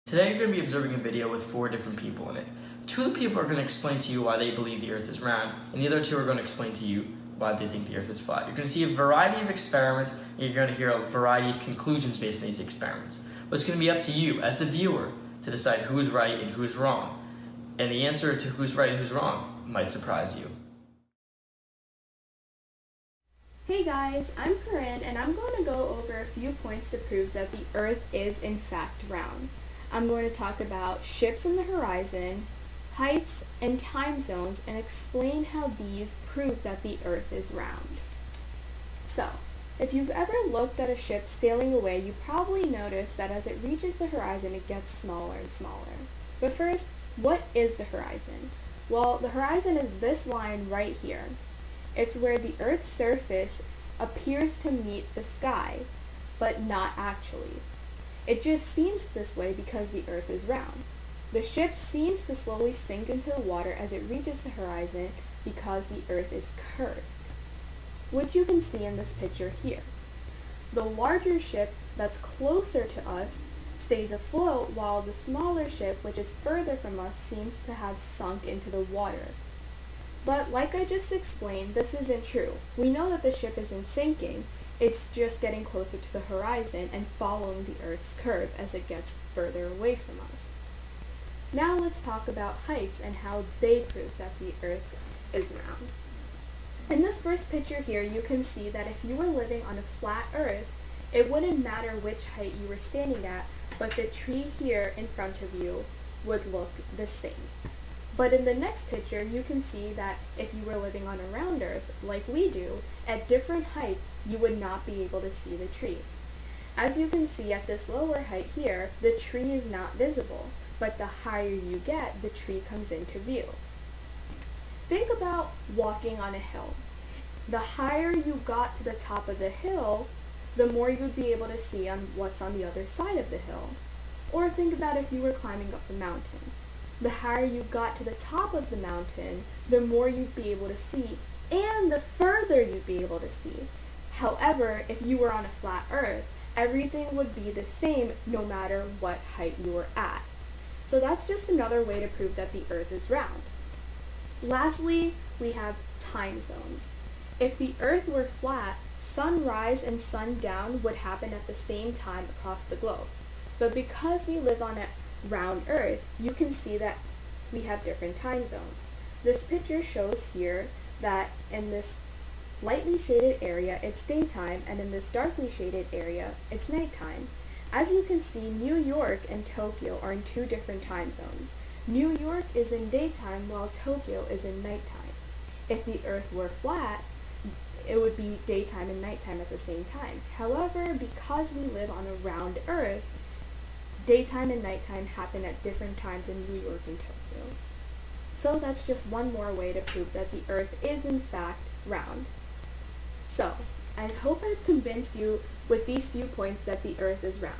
Today you're going to be observing a video with 4 different people in it. 2 of the people are going to explain to you why they believe the Earth is round, and the other 2 are going to explain to you why they think the Earth is flat. You're going to see a variety of experiments, and you're going to hear a variety of conclusions based on these experiments. But it's going to be up to you, as the viewer, to decide who's right and who's wrong. And the answer to who's right and who's wrong might surprise you. Hey guys, I'm Corinne, and I'm going to go over a few points to prove that the Earth is in fact round. I'm going to talk about ships on the horizon, heights, and time zones, and explain how these prove that the Earth is round. So, if you've ever looked at a ship sailing away, you probably noticed that as it reaches the horizon, it gets smaller and smaller. But first, what is the horizon? Well, the horizon is this line right here. It's where the Earth's surface appears to meet the sky, but not actually. It just seems this way because the Earth is round. The ship seems to slowly sink into the water as it reaches the horizon because the Earth is curved, which you can see in this picture here. The larger ship that's closer to us stays afloat, while the smaller ship, which is further from us, seems to have sunk into the water. But like I just explained, this isn't true. We know that the ship isn't sinking, it's just getting closer to the horizon and following the Earth's curve as it gets further away from us. Now let's talk about heights and how they prove that the Earth is round. In this first picture here, you can see that if you were living on a flat Earth, it wouldn't matter which height you were standing at, but the tree here in front of you would look the same. But in the next picture, you can see that if you were living on a round Earth, like we do, at different heights, you would not be able to see the tree. As you can see at this lower height here, the tree is not visible, but the higher you get, the tree comes into view. Think about walking on a hill. The higher you got to the top of the hill, the more you'd be able to see on what's on the other side of the hill. Or think about if you were climbing up a mountain. The higher you got to the top of the mountain, the more you'd be able to see, and the further you'd be able to see. However, if you were on a flat Earth, everything would be the same no matter what height you were at. So that's just another way to prove that the Earth is round. Lastly, we have time zones. If the Earth were flat, sunrise and sundown would happen at the same time across the globe. But because we live on a round Earth, you can see that we have different time zones. This picture shows here that in this lightly shaded area it's daytime, and in this darkly shaded area it's nighttime. As you can see, New York and Tokyo are in 2 different time zones. New York is in daytime while Tokyo is in nighttime. If the Earth were flat, it would be daytime and nighttime at the same time. However, because we live on a round Earth, daytime and nighttime happen at different times in New York and Tokyo. So that's just one more way to prove that the Earth is in fact round. So, I hope I've convinced you with these few points that the Earth is round.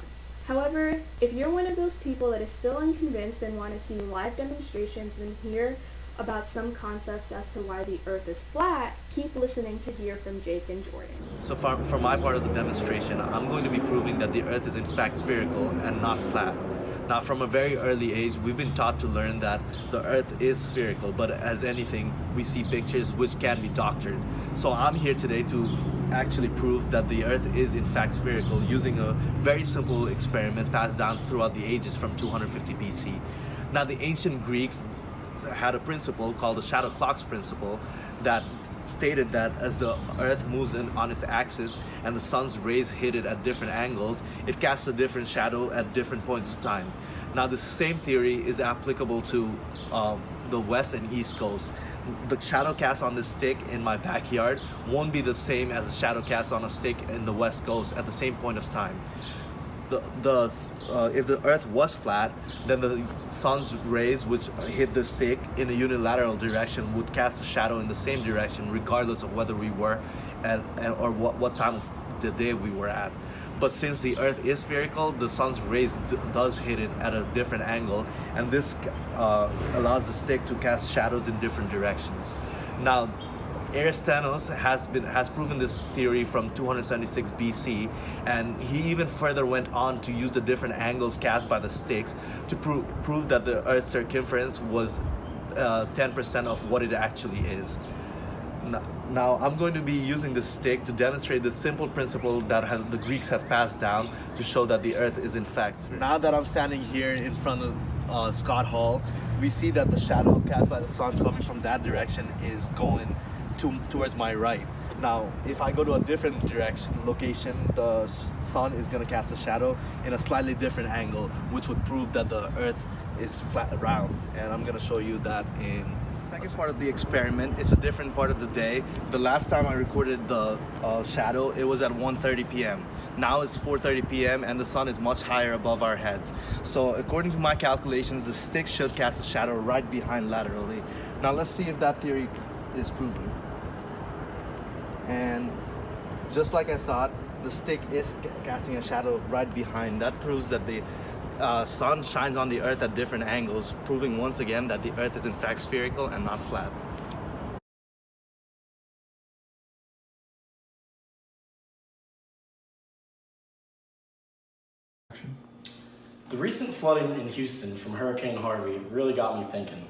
However, if you're one of those people that is still unconvinced and want to see live demonstrations and hear about some concepts as to why the Earth is flat, keep listening to hear from Jake and Jordan. So for my part of the demonstration, I'm going to be proving that the Earth is in fact spherical and not flat. Now, from a very early age, we've been taught to learn that the Earth is spherical, but as anything, we see pictures which can be doctored. So I'm here today to actually prove that the Earth is in fact spherical using a very simple experiment passed down throughout the ages from 250 BC. Now, the ancient Greeks had a principle called the shadow clocks principle that stated that as the Earth moves on its axis and the sun's rays hit it at different angles, it casts a different shadow at different points of time. Now, the same theory is applicable to the west and east coast. The shadow cast on this stick in my backyard won't be the same as the shadow cast on a stick in the west coast at the same point of time. If the Earth was flat, then the sun's rays, which hit the stick in a unilateral direction, would cast a shadow in the same direction, regardless of whether we were at or what time of the day we were at. But since the Earth is spherical, the sun's rays does hit it at a different angle, and this allows the stick to cast shadows in different directions. Now, Aristotle has proven this theory from 276 BC, and he even further went on to use the different angles cast by the sticks to prove that the Earth's circumference was 10% of what it actually is. Now I'm going to be using this stick to demonstrate the simple principle that the Greeks have passed down to show that the Earth is in fact spherical. Now that I'm standing here in front of Scott Hall, we see that the shadow cast by the sun coming from that direction is going towards my right. Now, if I go to a different location, the sun is going to cast a shadow in a slightly different angle, which would prove that the Earth is flat, round. And I'm going to show you that in the second part of the experiment. It's a different part of the day. The last time I recorded the shadow, it was at 1:30 p.m. Now it's 4:30 p.m. and the sun is much higher above our heads. So according to my calculations, the stick should cast a shadow right behind laterally. Now let's see if that theory is proven. And just like I thought, the stick is casting a shadow right behind. That proves that the sun shines on the Earth at different angles, proving once again that the Earth is in fact spherical and not flat. The recent flooding in Houston from Hurricane Harvey really got me thinking.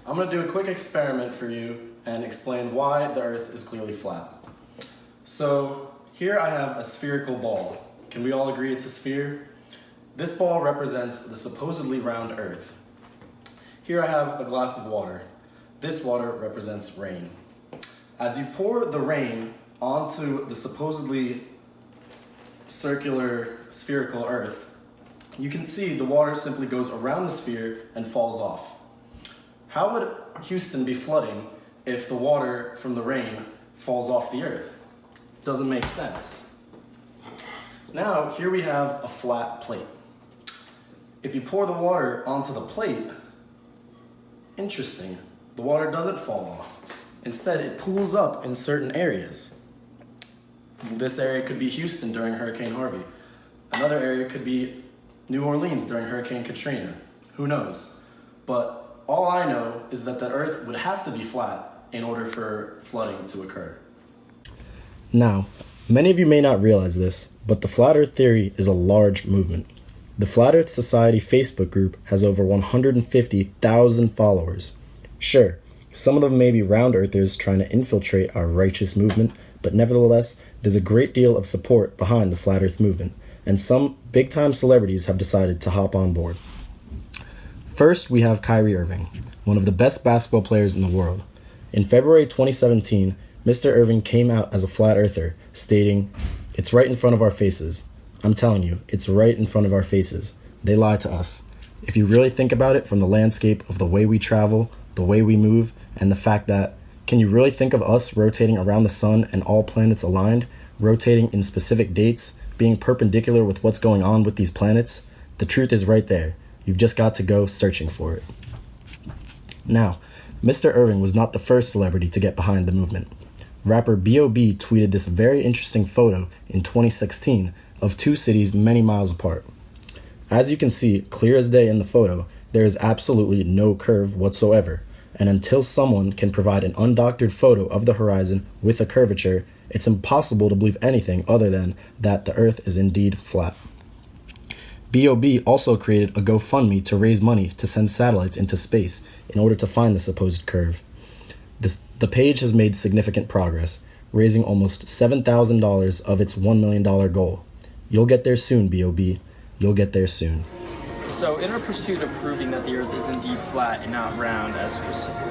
I'm going to do a quick experiment for you and explain why the Earth is clearly flat. So here I have a spherical ball. Can we all agree it's a sphere? This ball represents the supposedly round Earth. Here I have a glass of water. This water represents rain. As you pour the rain onto the supposedly circular spherical Earth, you can see the water simply goes around the sphere and falls off. How would Houston be flooding if the water from the rain falls off the Earth? Doesn't make sense. Now, here we have a flat plate. If you pour the water onto the plate, interesting, the water doesn't fall off. Instead, it pools up in certain areas. This area could be Houston during Hurricane Harvey. Another area could be New Orleans during Hurricane Katrina. Who knows? But all I know is that the Earth would have to be flat in order for flooding to occur. Now, many of you may not realize this, but the Flat Earth theory is a large movement. The Flat Earth Society Facebook group has over 150,000 followers. Sure, some of them may be round earthers trying to infiltrate our righteous movement, but nevertheless, there's a great deal of support behind the Flat Earth movement, and some big-time celebrities have decided to hop on board. First, we have Kyrie Irving, one of the best basketball players in the world. In February 2017, Mr. Irving came out as a flat earther, stating, "It's right in front of our faces. I'm telling you, it's right in front of our faces. They lie to us. If you really think about it from the landscape of the way we travel, the way we move, and the fact that, can you really think of us rotating around the sun and all planets aligned, rotating in specific dates, being perpendicular with what's going on with these planets? The truth is right there. You've just got to go searching for it." Now, Mr. Irving was not the first celebrity to get behind the movement. Rapper B.O.B. tweeted this very interesting photo in 2016 of two cities many miles apart. As you can see, clear as day in the photo, there is absolutely no curve whatsoever, and until someone can provide an undoctored photo of the horizon with a curvature, it's impossible to believe anything other than that the Earth is indeed flat. B.O.B. also created a GoFundMe to raise money to send satellites into space in order to find the supposed curve. The page has made significant progress, raising almost $7,000 of its $1 million goal. You'll get there soon, B.O.B. You'll get there soon. So in our pursuit of proving that the Earth is indeed flat and not round, as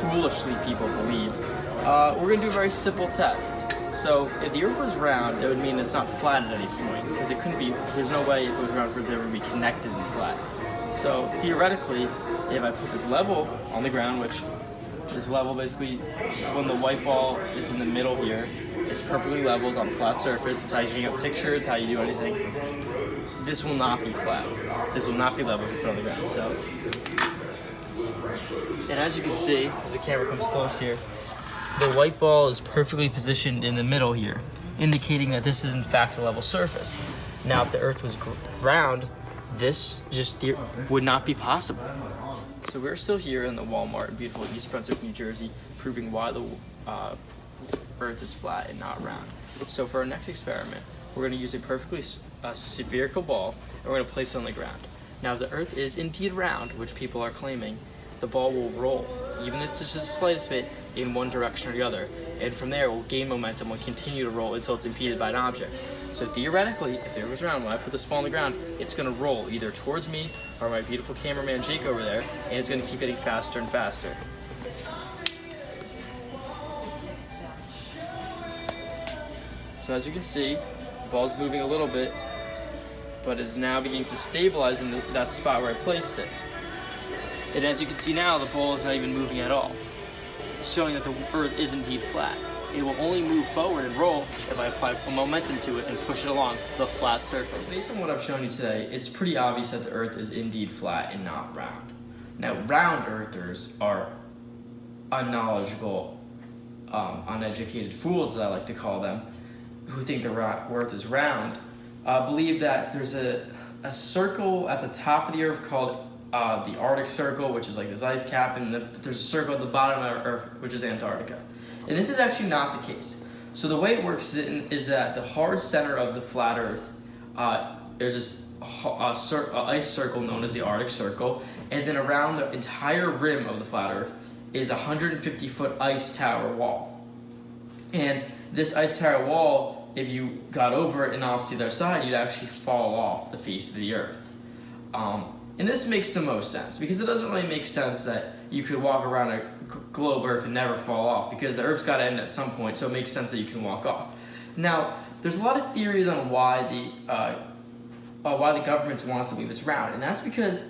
foolishly people believe, we're going to do a very simple test. So if the Earth was round, it would mean it's not flat at any point, because it couldn't be, there's no way if it was round for it to ever be connected and flat. So theoretically, if I put this level on the ground, which this level basically, when the white ball is in the middle here, it's perfectly leveled on a flat surface. It's how you hang up pictures, how you do anything. This will not be flat. This will not be level if you put it on the ground. So, and as you can see, as the camera comes close here, the white ball is perfectly positioned in the middle here, indicating that this is in fact a level surface. Now, if the Earth was round, this just would not be possible. So we're still here in the Walmart in beautiful East Brunswick, New Jersey, proving why the Earth is flat and not round. So for our next experiment, we're going to use a perfectly spherical ball, and we're going to place it on the ground. Now, if the Earth is indeed round, which people are claiming, the ball will roll, even if it's just the slightest bit, in one direction or the other. And from there, it will gain momentum and continue to roll until it's impeded by an object. So theoretically, if the Earth was round, when I put this ball on the ground, it's going to roll either towards me or my beautiful cameraman Jake over there, and it's going to keep getting faster and faster. So as you can see, the ball's moving a little bit, but is now beginning to stabilize in that spot where I placed it. And as you can see now, the ball is not even moving at all, showing that the Earth is indeed flat. It will only move forward and roll if I apply momentum to it and push it along the flat surface. Based on what I've shown you today, it's pretty obvious that the Earth is indeed flat and not round. Now, round earthers are unknowledgeable, uneducated fools, as I like to call them, who think the Earth is round, believe that there's a circle at the top of the Earth called the Arctic Circle, which is like this ice cap, and there's a circle at the bottom of Earth, which is Antarctica. And this is actually not the case. So the way it works is that the hard center of the flat Earth, there's this ice circle known as the Arctic Circle, and then around the entire rim of the flat Earth is a 150-foot ice tower wall. And this ice tower wall, if you got over it and off to the other side, you'd actually fall off the face of the Earth. And this makes the most sense, because it doesn't really make sense that you could walk around a globe Earth and never fall off, because the Earth's got to end at some point, so it makes sense that you can walk off. Now, there's a lot of theories on why the government wants something that's round, and that's because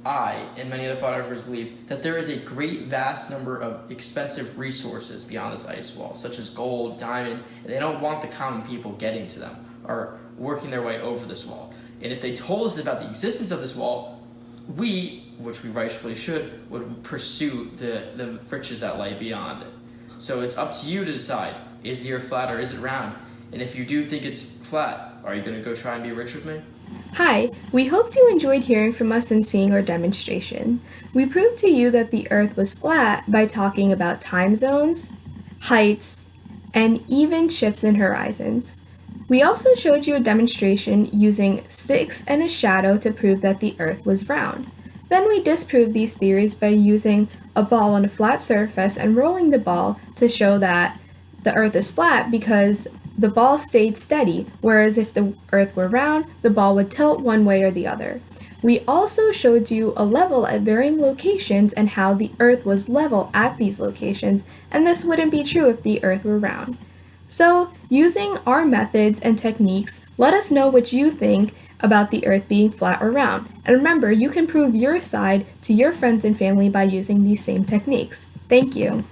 I and many other flat earthers believe that there is a great vast number of expensive resources beyond this ice wall, such as gold, diamond, and they don't want the common people getting to them or working their way over this wall. And if they told us about the existence of this wall, we, which we rightfully should, would pursue the riches that lie beyond it. So it's up to you to decide, is the Earth flat or is it round? And if you do think it's flat, are you going to go try and be rich with me? Hi, we hoped you enjoyed hearing from us and seeing our demonstration. We proved to you that the Earth was flat by talking about time zones, heights, and even ships and horizons. We also showed you a demonstration using sticks and a shadow to prove that the Earth was round. Then we disproved these theories by using a ball on a flat surface and rolling the ball to show that the Earth is flat because the ball stayed steady, whereas if the Earth were round, the ball would tilt one way or the other. We also showed you a level at varying locations and how the Earth was level at these locations, and this wouldn't be true if the Earth were round. So, using our methods and techniques, let us know what you think about the Earth being flat or round. And remember, you can prove your side to your friends and family by using these same techniques. Thank you.